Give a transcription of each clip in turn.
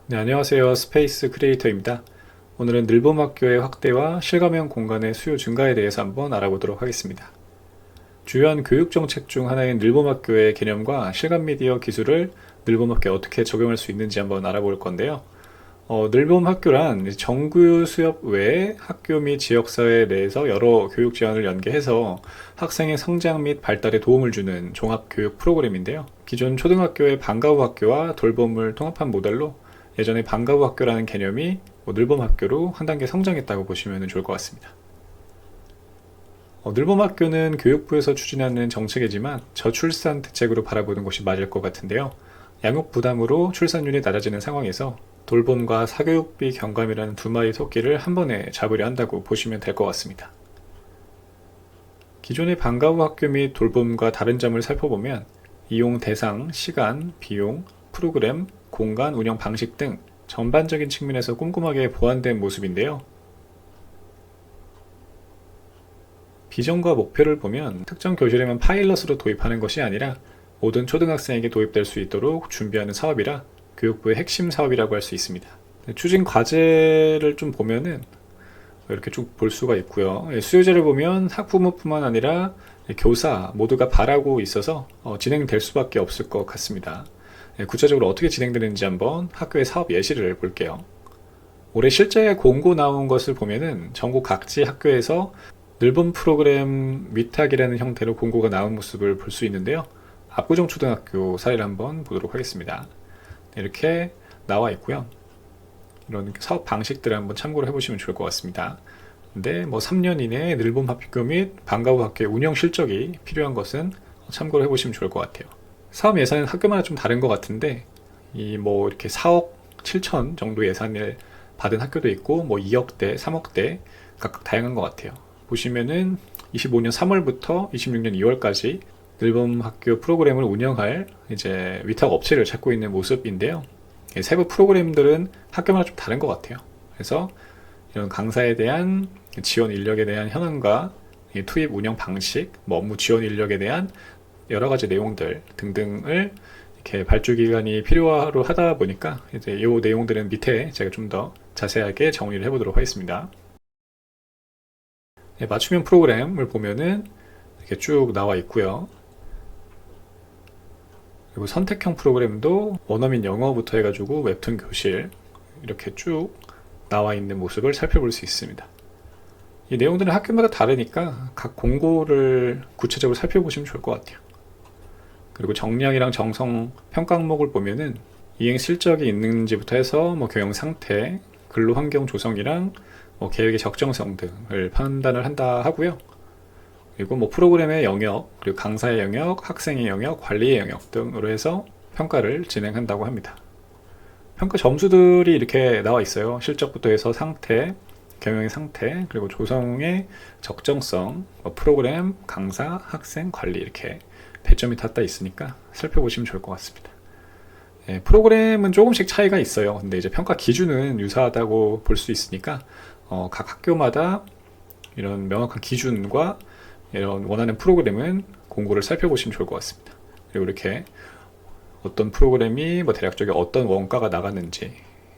네, 안녕하세요. 스페이스 크리에이터입니다. 오늘은 늘봄학교의 확대와 실감형 공간의 수요 증가에 대해서 한번 알아보도록 하겠습니다. 주요한 교육정책 중 하나인 늘봄학교의 개념과 실감미디어 기술을 늘봄학교에 어떻게 적용할 수 있는지 한번 알아볼 건데요. 늘봄학교란 정규 수업 외에 학교 및 지역사회 내에서 여러 교육 지원을 연계해서 학생의 성장 및 발달에 도움을 주는 종합교육 프로그램인데요. 기존 초등학교의 방과후 학교와 돌봄을 통합한 모델로 예전에 방과후 학교라는 개념이 늘봄 학교로 한 단계 성장했다고 보시면 좋을 것 같습니다. 늘봄 학교는 교육부에서 추진하는 정책이지만 저출산 대책으로 바라보는 것이 맞을 것 같은데요. 양육 부담으로 출산율이 낮아지는 상황에서 돌봄과 사교육비 경감이라는 두 마리 토끼를 한 번에 잡으려 한다고 보시면 될 것 같습니다. 기존의 방과후 학교 및 돌봄과 다른 점을 살펴보면 이용 대상, 시간, 비용, 프로그램, 공간 운영 방식 등 전반적인 측면에서 꼼꼼하게 보완된 모습인데요. 비전과 목표를 보면 특정 교실에만 파일럿으로 도입하는 것이 아니라 모든 초등학생에게 도입될 수 있도록 준비하는 사업이라 교육부의 핵심 사업이라고 할 수 있습니다. 추진 과제를 좀 보면은 이렇게 쭉 볼 수가 있고요. 수요제를 보면 학부모뿐만 아니라 교사 모두가 바라고 있어서 진행될 수밖에 없을 것 같습니다. 구체적으로 어떻게 진행되는지 한번 학교의 사업 예시를 볼게요. 올해 실제 공고 나온 것을 보면은 전국 각지 학교에서 늘봄 프로그램 위탁이라는 형태로 공고가 나온 모습을 볼 수 있는데요. 압구정 초등학교 사례를 한번 보도록 하겠습니다. 이렇게 나와 있고요. 이런 사업 방식들을 한번 참고를 해보시면 좋을 것 같습니다. 근데 3년 이내에 늘봄 학교 및 방과후 학교의 운영 실적이 필요한 것은 참고를 해보시면 좋을 것 같아요. 사업 예산은 학교마다 좀 다른 것 같은데 이렇게 4억 7천 정도 예산을 받은 학교도 있고 2억대, 3억대 각각 다양한 것 같아요. 보시면은 25년 3월부터 26년 2월까지 늘봄 학교 프로그램을 운영할 이제 위탁 업체를 찾고 있는 모습인데요. 세부 프로그램들은 학교마다 좀 다른 것 같아요. 그래서 이런 강사에 대한 지원 인력에 대한 현황과 투입 운영 방식, 업무 지원 인력에 대한 여러 가지 내용들 등등을 이렇게 발주 기간이 필요로 하다 보니까 이제 이 내용들은 밑에 제가 좀 더 자세하게 정리를 해보도록 하겠습니다. 맞춤형 프로그램을 보면은 이렇게 쭉 나와 있고요. 그리고 선택형 프로그램도 원어민 영어부터 해가지고 웹툰 교실 이렇게 쭉 나와 있는 모습을 살펴볼 수 있습니다. 이 내용들은 학교마다 다르니까 각 공고를 구체적으로 살펴보시면 좋을 것 같아요. 그리고 정량이랑 정성 평가 항목을 보면은 이행 실적이 있는지부터 해서 경영 상태, 근로 환경 조성이랑 계획의 적정성 등을 판단을 한다 하고요. 그리고 프로그램의 영역, 그리고 강사의 영역, 학생의 영역, 관리의 영역 등으로 해서 평가를 진행한다고 합니다. 평가 점수들이 이렇게 나와 있어요. 실적부터 해서 상태, 경영의 상태, 그리고 조성의 적정성, 프로그램, 강사, 학생, 관리 이렇게 배점이 닿다 있으니까 살펴보시면 좋을 것 같습니다. 프로그램은 조금씩 차이가 있어요. 근데 이제 평가 기준은 유사하다고 볼 수 있으니까 각 학교마다 이런 명확한 기준과 이런 원하는 프로그램은 공고를 살펴보시면 좋을 것 같습니다. 그리고 이렇게 어떤 프로그램이 대략적인 어떤 원가가 나갔는지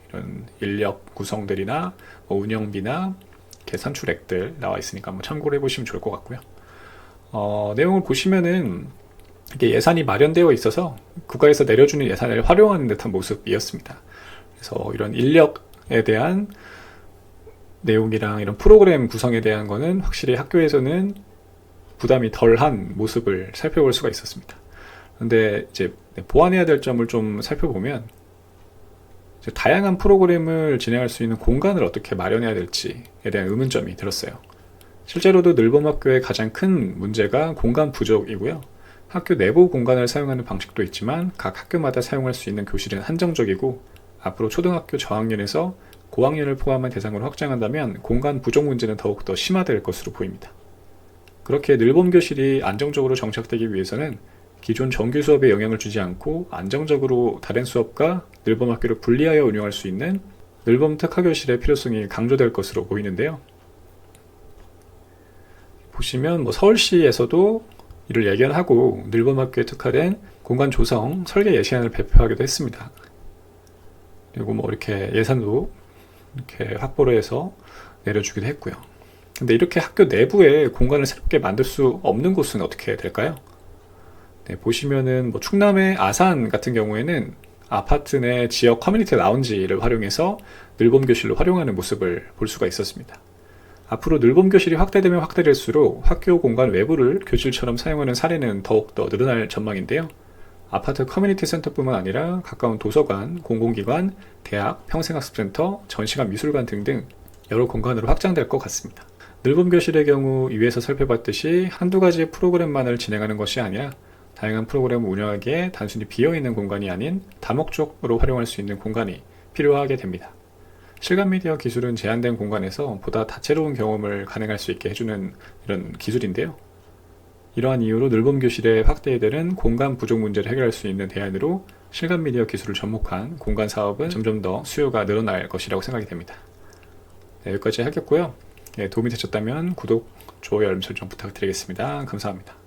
이런 인력 구성들이나 운영비나 이렇게 산출액들 나와 있으니까 한번 참고를 해보시면 좋을 것 같고요. 내용을 보시면은 이게 예산이 마련되어 있어서 국가에서 내려주는 예산을 활용하는 듯한 모습이었습니다. 그래서 이런 인력에 대한 내용이랑 이런 프로그램 구성에 대한 거는 확실히 학교에서는 부담이 덜한 모습을 살펴볼 수가 있었습니다. 근데 이제 보완해야 될 점을 좀 살펴보면 이제 다양한 프로그램을 진행할 수 있는 공간을 어떻게 마련해야 될지에 대한 의문점이 들었어요. 실제로도 늘봄 학교의 가장 큰 문제가 공간 부족이고요. 학교 내부 공간을 사용하는 방식도 있지만 각 학교마다 사용할 수 있는 교실은 한정적이고 앞으로 초등학교 저학년에서 고학년을 포함한 대상으로 확장한다면 공간 부족 문제는 더욱더 심화될 것으로 보입니다. 그렇게 늘봄 교실이 안정적으로 정착되기 위해서는 기존 정규 수업에 영향을 주지 않고 안정적으로 다른 수업과 늘봄 학교를 분리하여 운영할 수 있는 늘봄 특화교실의 필요성이 강조될 것으로 보이는데요. 보시면 서울시에서도 이를 예견하고 늘봄 학교에 특화된 공간 조성 설계 예시안을 발표하기도 했습니다. 그리고 뭐 이렇게 예산도 이렇게 확보를 해서 내려주기도 했고요. 근데 이렇게 학교 내부에 공간을 새롭게 만들 수 없는 곳은 어떻게 될까요? 네, 보시면은 뭐 충남의 아산 같은 경우에는 아파트 내 지역 커뮤니티 라운지를 활용해서 늘봄 교실로 활용하는 모습을 볼 수가 있었습니다. 앞으로 늘봄 교실이 확대되면 확대될수록 학교 공간 외부를 교실처럼 사용하는 사례는 더욱더 늘어날 전망인데요. 아파트 커뮤니티 센터뿐만 아니라 가까운 도서관, 공공기관, 대학, 평생학습센터, 전시관 미술관 등등 여러 공간으로 확장될 것 같습니다. 늘봄 교실의 경우 위에서 살펴봤듯이 한두 가지 프로그램만을 진행하는 것이 아니라 다양한 프로그램을 운영하기에 단순히 비어있는 공간이 아닌 다목적으로 활용할 수 있는 공간이 필요하게 됩니다. 실감미디어 기술은 제한된 공간에서 보다 다채로운 경험을 가능할 수 있게 해주는 이런 기술인데요. 이러한 이유로 늘봄 교실의 확대되는 공간 부족 문제를 해결할 수 있는 대안으로 실감미디어 기술을 접목한 공간 사업은 점점 더 수요가 늘어날 것이라고 생각이 됩니다. 네, 여기까지 하겠고요. 네, 도움이 되셨다면 구독, 좋아요, 알림 설정 부탁드리겠습니다. 감사합니다.